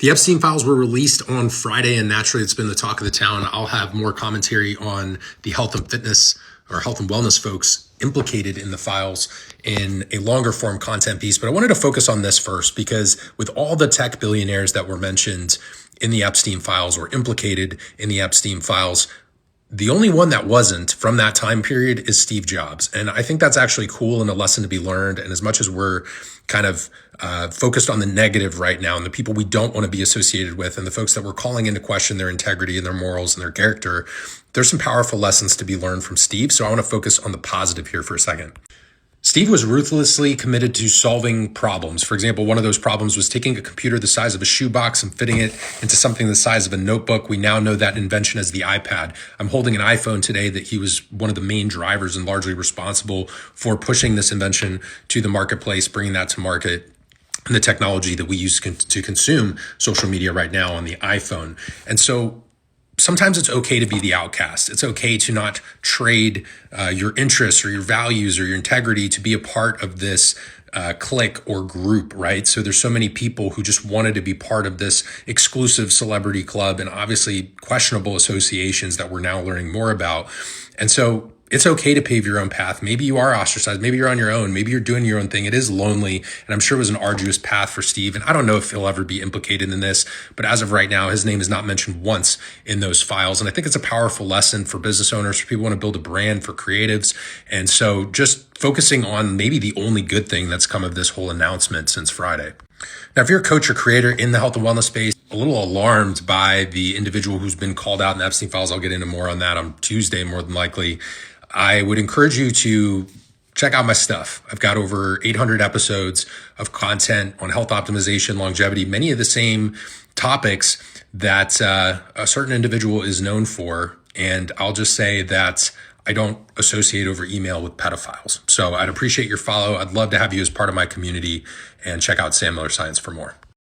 The Epstein files were released on Friday, and naturally it's been the talk of the town. I'll have more commentary on the health and fitness or health and wellness folks implicated in the files in a longer form content piece. But I wanted to focus on this first because with all the tech billionaires that were mentioned in the Epstein files or implicated in the Epstein files, the only one that wasn't from that time period is Steve Jobs. And I think that's actually cool and a lesson to be learned. And as much as we're kind of focused on the negative right now and the people we don't want to be associated with and the folks that we're calling into question their integrity and their morals and their character, there's some powerful lessons to be learned from Steve. So I want to focus on the positive here for a second. Steve was ruthlessly committed to solving problems. For example, one of those problems was taking a computer the size of a shoebox and fitting it into something the size of a notebook. We now know that invention as the iPad. I'm holding an iPhone today that he was one of the main drivers and largely responsible for pushing this invention to the marketplace, bringing that to market, and the technology that we use to consume social media right now on the iPhone. And so sometimes it's okay to be the outcast. It's okay to not trade your interests or your values or your integrity to be a part of this clique or group, right? So there's so many people who just wanted to be part of this exclusive celebrity club and obviously questionable associations that we're now learning more about. And so it's okay to pave your own path. Maybe you are ostracized. Maybe you're on your own. Maybe you're doing your own thing. It is lonely. And I'm sure it was an arduous path for Steve. And I don't know if he'll ever be implicated in this, but as of right now, his name is not mentioned once in those files. And I think it's a powerful lesson for business owners, for people who want to build a brand, for creatives. And so just focusing on maybe the only good thing that's come of this whole announcement since Friday. Now, if you're a coach or creator in the health and wellness space, a little alarmed by the individual who's been called out in the Epstein files, I'll get into more on that on Tuesday, more than likely. I would encourage you to check out my stuff. I've got over 800 episodes of content on health optimization, longevity, many of the same topics that a certain individual is known for. And I'll just say that I don't associate over email with pedophiles. So I'd appreciate your follow. I'd love to have you as part of my community, and check out Sam Miller Science for more.